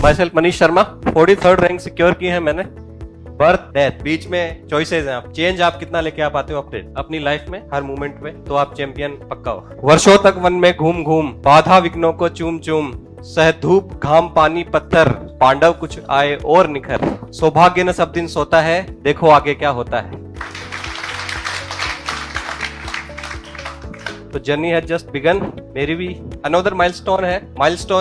My self Manish Sharma, 43rd rank secure की है मैंने। बर्थ डेथ बीच में चॉइसेस हैं, आप चेंज आप कितना लेके आ पाते हो अपनी लाइफ में, हर मोमेंट में, तो आप चैंपियन पक्का हो। वर्षों तक वन में घूम घूम, बाधा विघ्नों को चूम चूम, सह धूप घाम पानी पत्थर, पांडव कुछ आए और निखर, सौभाग्य न सब दिन सोता है, देखो आगे क्या होता है। तो जर्नी हैज जस्ट बिगन, मेरी भी अनदर माइलस्टोन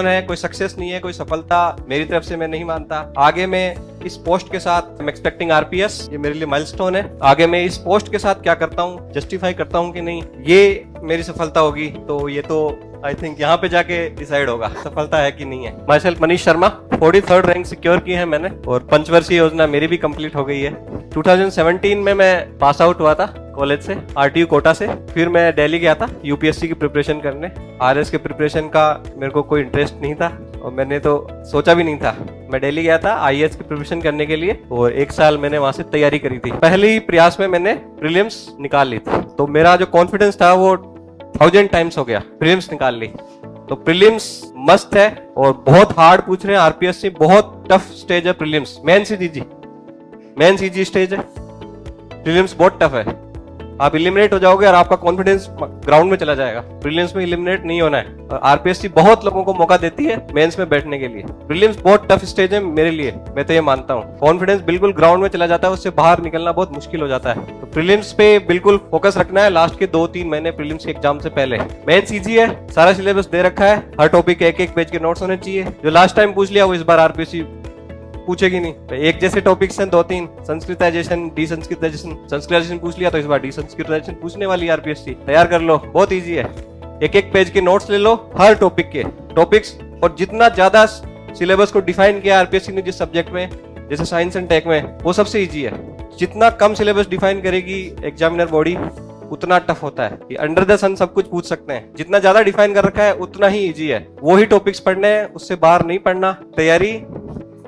है, कोई सक्सेस नहीं है, कोई सफलता मेरी तरफ से मैं नहीं मानता। आगे मैं इस पोस्ट के साथ आई एम एक्सपेक्टिंग आरपीएस, ये मेरे लिए माइलस्टोन है। आगे मैं इस पोस्ट के साथ क्या करता हूँ, जस्टिफाई करता हूँ कि नहीं, ये मेरी सफलता होगी। तो ये तो आई थिंक यहाँ पे जाके डिसाइड होगा सफलता है कि नहीं है। My self Manish Sharma, 43rd rank secure की है मैंने, और पंचवर्षीय योजना मेरी भी कंप्लीट हो गई है। 2017 में मैं पास आउट हुआ था कॉलेज से, आरटीयू कोटा से। फिर मैं दिल्ली गया था यूपीएससी की प्रिपरेशन करने। आरएस के प्रिपरेशन का मेरे को कोई इंटरेस्ट नहीं था और मैंने तो सोचा भी नहीं था। मैं दिल्ली गया था आईएएस की प्रिपरेशन करने के लिए, और 1 साल मैंने वहां से तैयारी करी थी। पहले ही प्रयास में मैंने प्रीलिम्स निकाल ली थी, तो मेरा जो कॉन्फिडेंस था वो 1000 टाइम्स हो गया। प्रीलिम्स निकाल ली, तो प्रीलिम्स मस्त है और बहुत हार्ड पूछ रहे हैं आरपीएस से, बहुत टफ स्टेज है प्रीलिम्स। मेंस इजी स्टेज है, प्रीलिम्स बहुत टफ है। आप इलिमिनेट हो जाओगे और आपका कॉन्फिडेंस ग्राउंड में चला जाएगा। प्रीलिम्स में इलिमिनेट नहीं होना है, और आरपीएससी बहुत लोगों को मौका देती है मेंस में बैठने के लिए। प्रीलिम्स बहुत टफ स्टेज है मेरे लिए, मैं तो ये मानता हूँ। कॉन्फिडेंस बिल्कुल ग्राउंड में चला जाता है, उससे बाहर निकलना बहुत मुश्किल हो जाता है। तो प्रीलिम्स पे बिल्कुल फोकस रखना है लास्ट के 2-3 महीने प्रीलिम्स के एग्जाम से पहले। मेंस इजी है, सारा सिलेबस दे रखा है, हर टॉपिक के 1-1 पेज के नोट्स होने चाहिए। जो लास्ट टाइम पूछ लिया वो इस बार आरपीएससी पूछेगी नहीं। तो एक जैसे टॉपिक्स हैं 2-3, संस्कृताइजेशन, डीसंस्कृताइजेशन। संस्कृताइजेशन पूछ लिया तो इस बार डीसंस्कृताइजेशन पूछने वाली है आरपीएससी। तैयार कर लो, बहुत इजी है। 1-1 पेज के नोट्स ले लो हर टॉपिक के टॉपिक्स, और जितना ज्यादा सिलेबस को डिफाइन किया आरपीएससी ने जिस सब्जेक्ट में, जैसे साइंस एंड टेक में, वो सबसे इजी है। जितना कम सिलेबस डिफाइन करेगी एग्जामिनर बॉडी, उतना टफ होता है। कि अंडर द सन सब कुछ पूछ सकते हैं, जितना ज्यादा डिफाइन कर रखा है उतना ही इजी है। वो ही टॉपिक्स पढ़ने हैं, उससे बाहर नहीं पढ़ना। तैयारी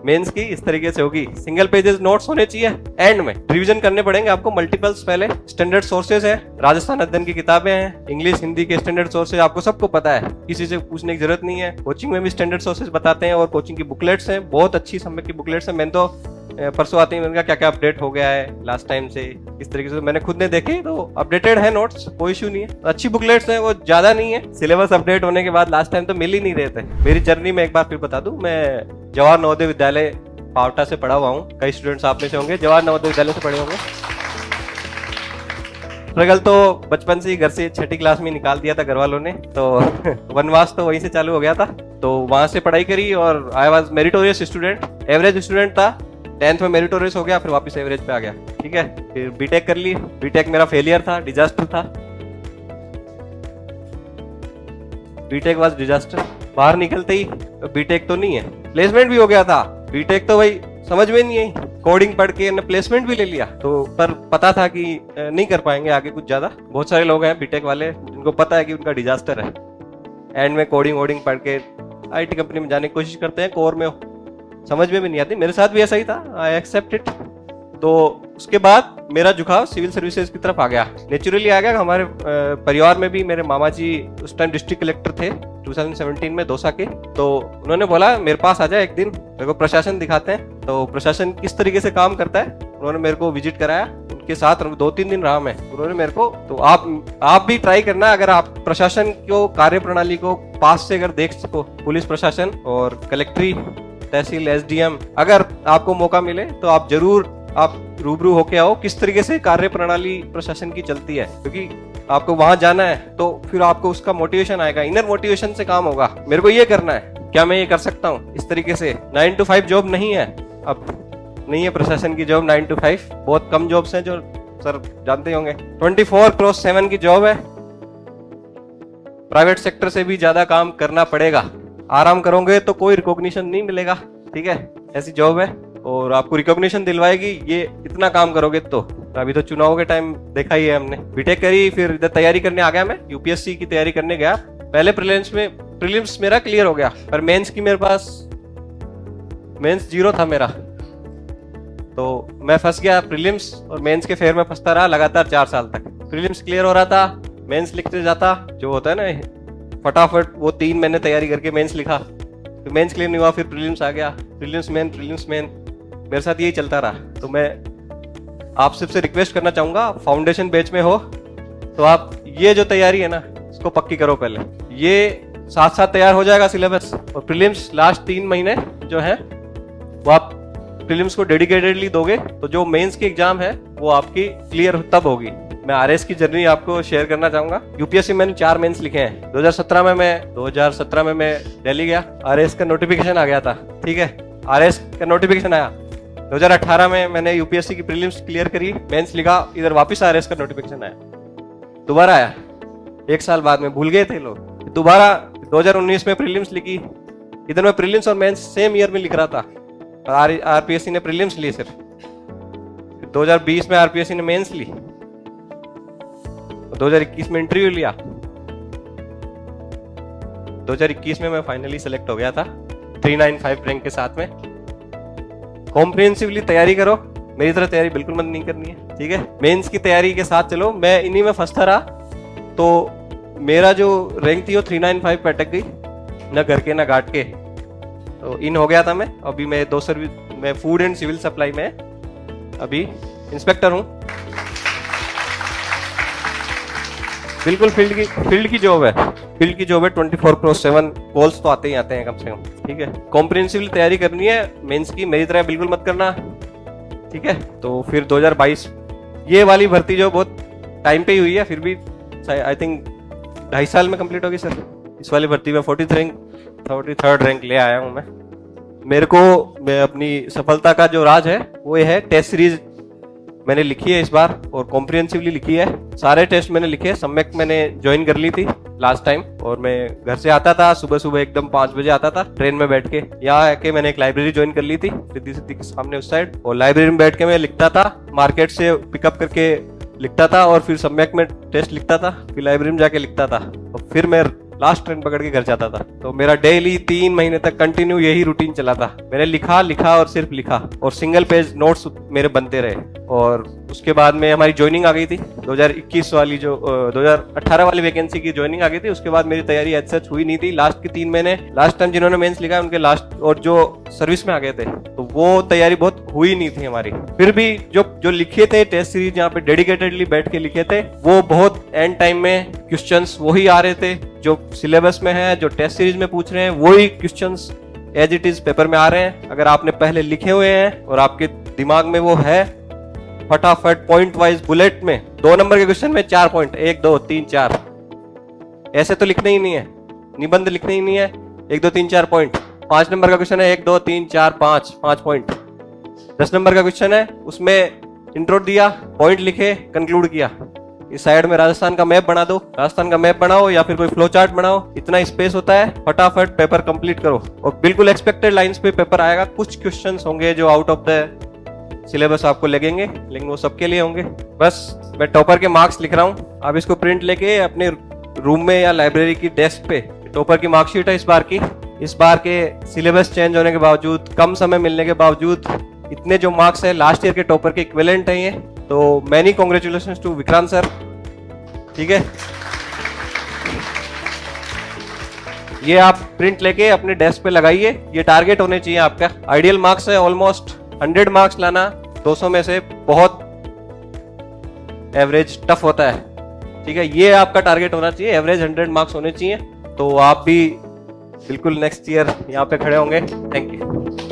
मेंस की इस तरीके से होगी। सिंगल पेजेस नोट्स होने चाहिए, एंड में रिवीजन करने पड़ेंगे आपको मल्टीपल्स। पहले स्टैंडर्ड सोर्सेज है, राजस्थान अध्ययन की किताबें हैं, इंग्लिश हिंदी के स्टैंडर्ड सोर्सेज आपको सबको पता है, किसी से पूछने की जरूरत नहीं है। कोचिंग में भी स्टैंडर्ड सोर्सेज बताते हैं, और कोचिंग की बुकलेट्स हैं, बहुत अच्छी समय की बुकलेट्स हैं। मैंने तो परसों आते ही मैंने कहा क्या क्या अपडेट हो गया है लास्ट टाइम से, इस तरीके से मैंने खुद ने देखे, तो अपडेटेड है नोट्स, कोई इशू नहीं है। अच्छी बुकलेट्स हैं, वो ज्यादा नहीं है। सिलेबस अपडेट होने के बाद लास्ट टाइम तो मिल ही नहीं रहे थे। मेरी जर्नी में एक बार फिर बता दूं, मैं जवाहर नवोदय विद्यालय पावटा से पढ़ा हुआ हूँ। कई स्टूडेंट्स आप में से होंगे जवाहर नवोदय विद्यालय से पढ़े होंगे। स्ट्रगल तो बचपन से ही घर से 6ठी क्लास में निकाल दिया था घर वालों ने, तो वनवास तो वहीं से चालू हो गया था। तो वहां से पढ़ाई करी, और I was meritorious student, average student था। 10th में मेरिटोरियस हो गया, फिर वापस एवरेज पे आ गया। ठीक है, फिर बीटेक कर ली। बीटेक मेरा फेलियर था, डिजास्टर था। B Tech was disaster. बाहर निकलते ही बीटेक तो नहीं है, प्लेसमेंट भी हो गया था। बीटेक तो भाई समझ में नहीं आई, कोडिंग पढ़ के प्लेसमेंट भी ले लिया, तो पर पता था कि नहीं कर पाएंगे आगे कुछ ज्यादा। बहुत सारे लोग हैं बीटेक वाले जिनको पता है कि उनका डिजास्टर है। एंड में कोडिंग वोडिंग पढ़ के आईटी कंपनी में जाने की कोशिश करते हैं, कोर में समझ में भी नहीं आती। मेरे साथ भी ऐसा ही था, आई एक्सेप्ट इट। तो उसके बाद मेरा झुकाव सिविल सर्विसेज की तरफ आ गया, नेचुरली आ गया। हमारे परिवार में भी मेरे मामा जी उस टाइम डिस्ट्रिक्ट कलेक्टर थे 2017 में दौसा के, तो उन्होंने बोला मेरे पास आ जाए एक दिन, मेरे को प्रशासन दिखाते हैं। तो प्रशासन किस तरीके से काम करता है उन्होंने मेरे को विजिट कराया, उनके साथ 2-3 दिन रहा मैं। उन्होंने मेरे को, तो आप भी ट्राई करना, अगर आप प्रशासन को, कार्य प्रणाली को पास से अगर देख सको, पुलिस प्रशासन और कलेक्ट्री, तहसील, एसडीएम, अगर आपको मौका मिले तो आप जरूर आप रूबरू होके आओ किस तरीके से कार्य प्रणाली प्रशासन की चलती है, क्योंकि आपको वहां जाना है तो फिर आपको उसका मोटिवेशन आएगा, इनर मोटिवेशन से काम होगा। मेरे को ये करना है, क्या मैं ये कर सकता हूँ इस तरीके से। 9 to 5 जॉब नहीं है, अब नहीं है प्रशासन की जॉब 9 to 5, बहुत कम जॉब्स हैं जो सर जानते होंगे। 24/7 की जॉब है, प्राइवेट सेक्टर से भी ज्यादा काम करना पड़ेगा। आराम करोगे तो कोई रिकॉग्निशन नहीं मिलेगा, ठीक है, ऐसी जॉब है। और आपको रिकॉग्निशन दिलवाएगी ये इतना काम करोगे तो। अभी तो चुनाव के टाइम देखा ही है हमने। बीटेक करी, फिर इधर तैयारी करने आ गया मैं, यूपीएससी की तैयारी करने गया। पहले प्रीलिम्स मेरा क्लियर हो गया, पर मेंस की मेरे पास मेंस 0 था मेरा, तो मैं फंस गया प्रीलिम्स और मेंस के फेयर में फंसता रहा लगातार 4 साल तक। प्रीलिम्स क्लियर हो रहा था, मेंस लिखते जाता, जो होता है ना फटाफट, वो 3 महीने तैयारी करके मेंस लिखा, फिर मेंस क्लियर नहीं हुआ, फिर प्रीलिम्स आ गया, प्रीलिम्स मेन, मेरे साथ यही चलता रहा। तो मैं आप सबसे रिक्वेस्ट करना चाहूंगा, फाउंडेशन बैच में हो तो आप ये जो तैयारी है ना इसको पक्की करो पहले। ये साथ साथ तैयार हो जाएगा सिलेबस, और प्रीलिम्स लास्ट 3 महीने जो है वो आप प्रीलिम्स को डेडिकेटेडली दोगे तो जो मेंस की एग्जाम है वो आपकी क्लियर तब होगी। मैं आरएस की जर्नी आपको शेयर करना चाहूंगा। यूपीएससी मैंने 4 मेंस लिखे हैं। 2017 में मैं दिल्ली गया, आरएस का नोटिफिकेशन आ गया था, ठीक है, आरएस का नोटिफिकेशन आया। 2018 में मैंने यूपीएससी की प्रीलिम्स क्लियर करी, मेंस लिखा, इधर वापस आरएस का नोटिफिकेशन आया, दोबारा आया, 1 साल बाद में भूल गए थे लोग। दोबारा 2019 में प्रीलिम्स लिखी, इधर मैं प्रीलिम्स और मेंस सेम ईयर में लिख रहा था, और आरपीएससी ने प्रीलिम्स ली सिर्फ। 2020 में आरपीएससी ने मेंस ली, 2021 में इंटरव्यू लिया, 2021 में मैं फाइनली सेलेक्ट हो गया था 395 रैंक के साथ में। कॉम्प्रिहेंसिवली तैयारी करो, मेरी तरह तैयारी बिल्कुल मत नहीं करनी है, ठीक है। मेंस की तैयारी के साथ चलो। मैं इन्हीं में फंसता रहा तो मेरा जो रैंक थी वो 395 पे अटक गई, न घर के न घाट के, तो इन हो गया था मैं। अभी मैं 2 सर्विस में फूड एंड सिविल सप्लाई में अभी इंस्पेक्टर हूँ। बिल्कुल फील्ड की जॉब है, 24/7 कॉल्स तो आते ही आते हैं कम से कम, ठीक है। कॉम्प्रिहेंसिवली तैयारी करनी है मेंस की, मेरी तरह बिल्कुल मत करना, ठीक है। तो फिर 2022 ये वाली भर्ती जो बहुत टाइम पे ही हुई है, फिर भी आई थिंक 2.5 साल में कंप्लीट होगी सर। इस वाली भर्ती में 43rd रैंक ले आया हूं मैं। मेरे को मैं अपनी सफलता का जो राज है वो ये है, टेस्ट सीरीज मैंने लिखी है इस बार और कॉम्प्रिहेंसिवली लिखी है। सारे टेस्ट मैंने लिखे, सम्यक मैंने ज्वाइन कर ली थी लास्ट टाइम, और मैं घर से आता था सुबह एकदम 5 बजे आता था ट्रेन में बैठ के। यहाँ आके मैंने एक लाइब्रेरी ज्वाइन कर ली थी रिद्धि सिद्धि के सामने उस साइड, और लाइब्रेरी में बैठ के मैं लिखता था, मार्केट से पिकअप करके लिखता था, और फिर सम्यक में टेस्ट लिखता था, फिर लाइब्रेरी में जाके लिखता था, और फिर मैं लास्ट ट्रेन पकड़ के घर जाता था। तो मेरा डेली 3 महीने तक कंटिन्यू यही रूटीन चला था। मैंने लिखा और सिर्फ लिखा, और सिंगल पेज नोट्स मेरे बनते रहे। और उसके बाद में हमारी ज्वाइनिंग आ गई थी 2021 वाली, जो 2018 वाली वैकेंसी की ज्वाइनिंग आ गई थी। उसके बाद मेरी तैयारी एज सच हुई नहीं थी लास्ट के 3 महीने। लास्ट टाइम जिन्होंने मेंस लिखा है उनके लास्ट, और जो सर्विस में आ गए थे, तो वो तैयारी बहुत हुई नहीं थी हमारी। फिर भी जो लिखे थे टेस्ट सीरीज, जहाँ पे डेडिकेटेडली बैठ के लिखे थे, वो बहुत एंड टाइम में क्वेश्चंस वही आ रहे थे जो सिलेबस में है, जो टेस्ट सीरीज में पूछ रहे हैं, वही questions as it is paper में आ रहे हैं। अगर आपने पहले लिखे हुए हैं और आपके दिमाग में वो है, फटाफट पॉइंट वाइज बुलेट में 2 नंबर के क्वेश्चन में 4 पॉइंट, 1 2 3 4, ऐसे तो लिखने ही नहीं है, निबंध लिखने ही नहीं है 1 2 3 4 पॉइंट। 5 नंबर का क्वेश्चन है 1 2 3 4 5 पॉइंट। 10 नंबर का क्वेश्चन है, उसमें इंट्रो दिया, पॉइंट लिखे, कंक्लूड किया। इस साइड में राजस्थान का मैप बना दो, राजस्थान का मैप बनाओ या फिर कोई फ्लो चार्ट बनाओ, इतना स्पेस होता है, फटाफट पेपर कंप्लीट करो और बिल्कुल एक्सपेक्टेड लाइंस पे पेपर आएगा। कुछ क्वेश्चंस होंगे जो आउट ऑफ द सिलेबस आपको लगेंगे, लेकिन वो सबके लिए होंगे। बस मैं टॉपर के मार्क्स लिख रहा हूँ, आप इसको प्रिंट लेके अपने रूम में या लाइब्रेरी की डेस्क पे, टॉपर की मार्कशीट है इस बार की। इस बार के सिलेबस चेंज होने के बावजूद, कम समय मिलने के बावजूद, इतने जो मार्क्स है लास्ट ईयर के टॉपर के इक्विवेलेंट है ये। तो many congratulations to Vikrant sir, ठीक है। ये आप प्रिंट लेके अपने डेस्क पे लगाइए, ये टारगेट होने चाहिए आपका। आइडियल मार्क्स है ऑलमोस्ट 100 मार्क्स लाना 200 में से, बहुत एवरेज टफ होता है, ठीक है। ये आपका टारगेट होना चाहिए, एवरेज 100 मार्क्स होने चाहिए। तो आप भी बिल्कुल नेक्स्ट ईयर यहाँ पे खड़े होंगे। Thank you.